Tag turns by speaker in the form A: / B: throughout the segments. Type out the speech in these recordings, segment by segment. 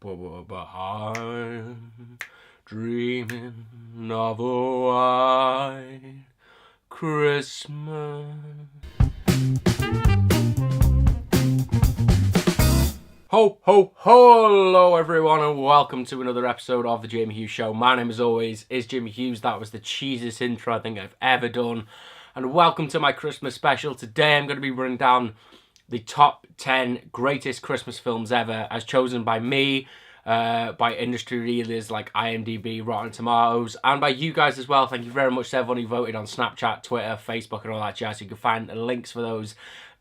A: But I'm dreaming of a white Christmas. Ho, ho, ho! Hello everyone and welcome to another episode of The Jamie Hughes Show. My name as always is Jamie Hughes. That was the cheesiest intro I think I've ever done. And welcome to my Christmas special. Today I'm going to be running down the top 10 greatest Christmas films ever as chosen by me, by industry readers like IMDb, Rotten Tomatoes, and by you guys as well. Thank you very much to everyone who voted on Snapchat, Twitter, Facebook and all that jazz. You can find the links for those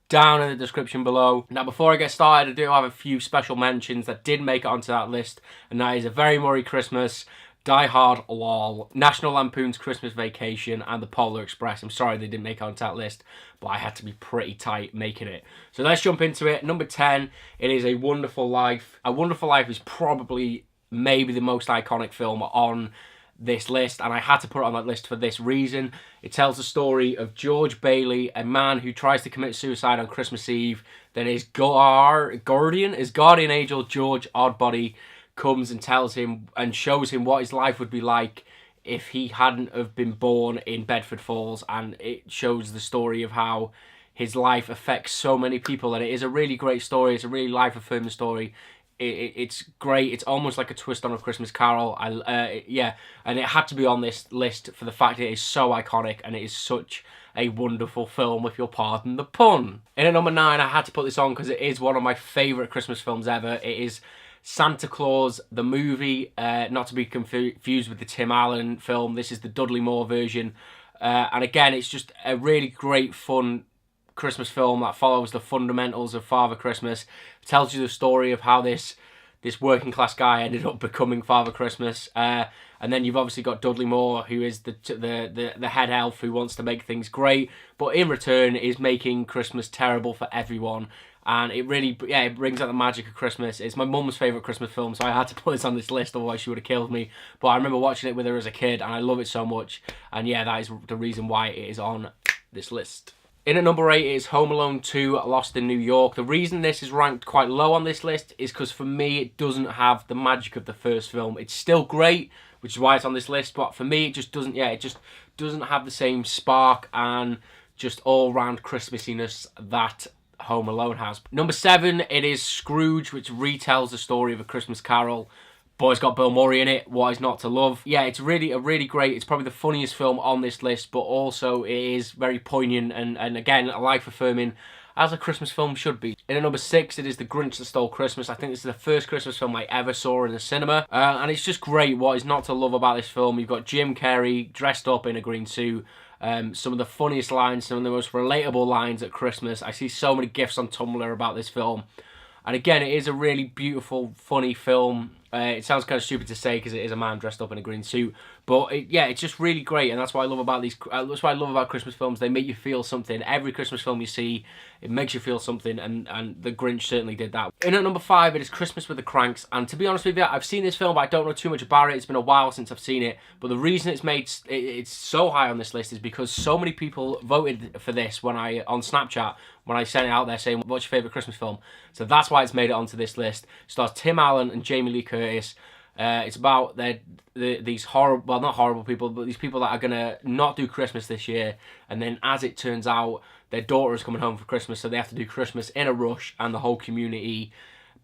A: down in the description below. Now before I get started, I do have a few special mentions that did make it onto that list, and that is A Very Merry Christmas, Die Hard, LOL, National Lampoon's Christmas Vacation, and The Polar Express. I'm sorry they didn't make it onto that list, but I had to be pretty tight making it. So let's jump into it. Number 10, it is A Wonderful Life. A Wonderful Life is probably maybe the most iconic film on this list, and I had to put it on that list for this reason. It tells the story of George Bailey, a man who tries to commit suicide on Christmas Eve. Then his guardian angel, George Oddbody, comes and tells him and shows him what his life would be like if he hadn't have been born in Bedford Falls, and it shows the story of how his life affects so many people, and it is a really great story. It's a really life-affirming story. It's great. It's almost like a twist on A Christmas Carol. And it had to be on this list for the fact it is so iconic and it is such a wonderful film, if you'll pardon the pun. In at number 9, I had to put this on because it is one of my favourite Christmas films ever. It is Santa Claus, the movie, not to be confused with the Tim Allen film. This is the Dudley Moore version. And again, it's just a really great, fun Christmas film that follows the fundamentals of Father Christmas. It tells you the story of how this working class guy ended up becoming Father Christmas. And then you've obviously got Dudley Moore, who is the head elf who wants to make things great, but in return is making Christmas terrible for everyone. And it really, it brings out the magic of Christmas. It's my mum's favourite Christmas film, so I had to put this on this list, otherwise she would have killed me. But I remember watching it with her as a kid, and I love it so much. And yeah, that is the reason why it is on this list. In at number 8 is Home Alone 2, Lost in New York. The reason this is ranked quite low on this list is because for me it doesn't have the magic of the first film. It's still great, which is why it's on this list, but for me it just doesn't have the same spark and just all-round Christmassiness that Home Alone has. Number 7, it is Scrooge, which retells the story of A Christmas Carol. But it's got Bill Murray in it. What is not to love? Yeah, it's really great. It's probably the funniest film on this list, but also it is very poignant and again, life-affirming, as a Christmas film should be. In at number 6, it is The Grinch That Stole Christmas. I think this is the first Christmas film I ever saw in the cinema. And it's just great. What is not to love about this film? You've got Jim Carrey dressed up in a green suit. Some of the funniest lines, some of the most relatable lines at Christmas. I see so many GIFs on Tumblr about this film. And again, it is a really beautiful, funny film. It sounds kind of stupid to say because it is a man dressed up in a green suit, but it's just really great, and that's what I love about these. That's what I love about Christmas films. They make you feel something. Every Christmas film you see, it makes you feel something, and The Grinch certainly did that. In at number 5, it is Christmas with the Kranks, and to be honest with you, I've seen this film, but I don't know too much about it. It's been a while since I've seen it, but the reason it's so high on this list is because so many people voted for this on Snapchat when I sent it out there saying, "What's your favourite Christmas film?" So that's why it's made it onto this list. It stars Tim Allen and Jamie Lee Curtis. It's about these horrible, well, not horrible people, but these people that are going to not do Christmas this year. And then as it turns out, their daughter is coming home for Christmas, so they have to do Christmas in a rush, and the whole community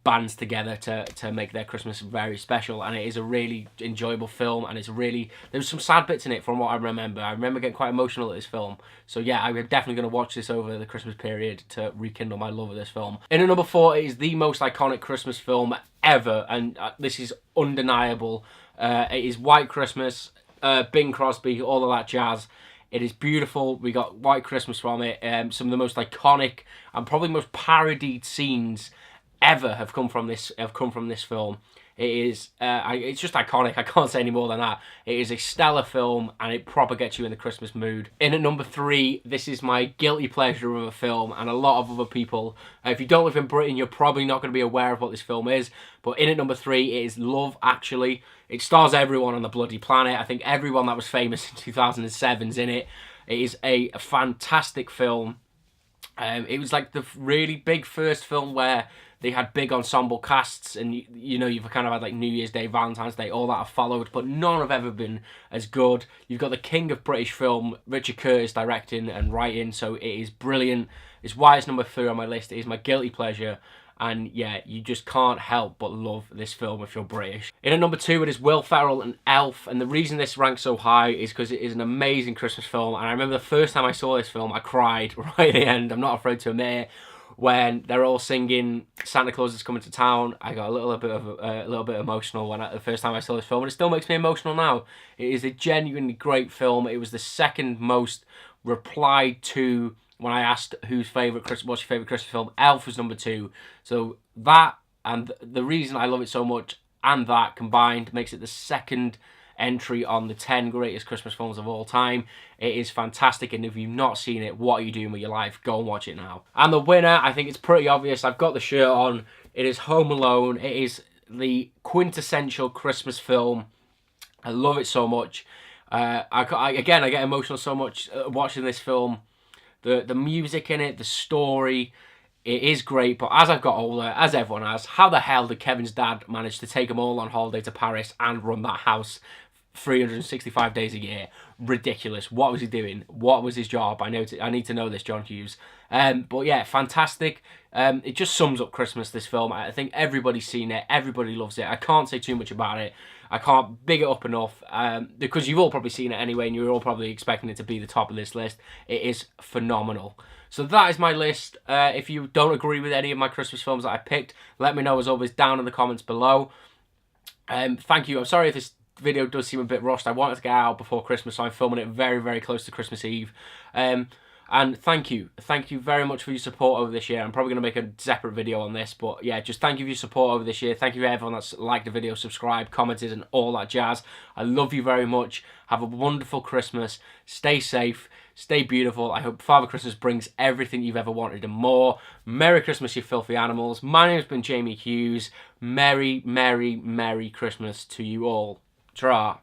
A: bands together to make their Christmas very special. And it is a really enjoyable film, and there's some sad bits in it from what I remember. I remember getting quite emotional at this film. So yeah, I'm definitely going to watch this over the Christmas period to rekindle my love of this film. In at number 4, it is the most iconic Christmas film ever, and this is undeniable. It is White Christmas, Bing Crosby, all of that jazz. It is beautiful. We got White Christmas from it. Some of the most iconic and probably most parodied scenes ever have come from this film. It is it's just iconic. I can't say any more than that. It is a stellar film, and it proper gets you in the Christmas mood. In at number 3, this is my guilty pleasure of a film, and a lot of other people, if you don't live in Britain, you're probably not going to be aware of what this film is. But in at number 3, it is Love Actually. It stars everyone on the bloody planet. I think everyone that was famous in 2007 is in it. It is a fantastic film. It was like the really big first film where They had big ensemble casts, and you know, you've kind of had like New Year's Day, Valentine's Day, all that have followed, but none have ever been as good. You've got the king of British film, Richard Curtis, directing and writing, so it is brilliant. It's why it's number 3 on my list. It is my guilty pleasure. And yeah, you just can't help but love this film if you're British. In at number 2, it is Will Ferrell and Elf. And the reason this ranks so high is because it is an amazing Christmas film. And I remember the first time I saw this film, I cried right at the end. I'm not afraid to admit it. When they're all singing Santa Claus is coming to town, I got a little bit emotional the first time I saw this film, and it still makes me emotional now. It is a genuinely great film. It was the second most replied to when I asked what's your favourite Christmas film. Elf was number 2. So that, and the reason I love it so much, and that combined, makes it the second entry on the 10 greatest Christmas films of all time. It is fantastic, and if you've not seen it, what are you doing with your life? Go and watch it now. And the winner, I think it's pretty obvious. I've got the shirt on. It is Home Alone. It is the quintessential Christmas film. I love it so much. I get emotional so much watching this film. The music in it, the story, it is great. But as I've got older, as everyone has, how the hell did Kevin's dad manage to take them all on holiday to Paris and run that house 365 days a year? Ridiculous. What was he doing? What was his job? I need to know this, John Hughes. But yeah, fantastic. It just sums up Christmas, this film. I think everybody's seen it. Everybody loves it. I can't say too much about it. I can't big it up enough, because you've all probably seen it anyway, and you're all probably expecting it to be the top of this list. It is phenomenal. So that is my list. If you don't agree with any of my Christmas films that I picked, let me know as always down in the comments below. Thank you. I'm sorry if this video does seem a bit rushed. I wanted to get out before Christmas, so I'm filming it very, very close to Christmas Eve. And thank you very much for your support over this year. I'm probably going to make a separate video on this, but yeah, just thank you for your support over this year. Thank you to everyone that's liked the video, subscribed, commented, and all that jazz. I love you very much. Have a wonderful Christmas. Stay safe. Stay beautiful. I hope Father Christmas brings everything you've ever wanted and more. Merry Christmas, you filthy animals. My name's been Jamie Hughes. Merry, Merry, Merry Christmas to you all. Ta-ra.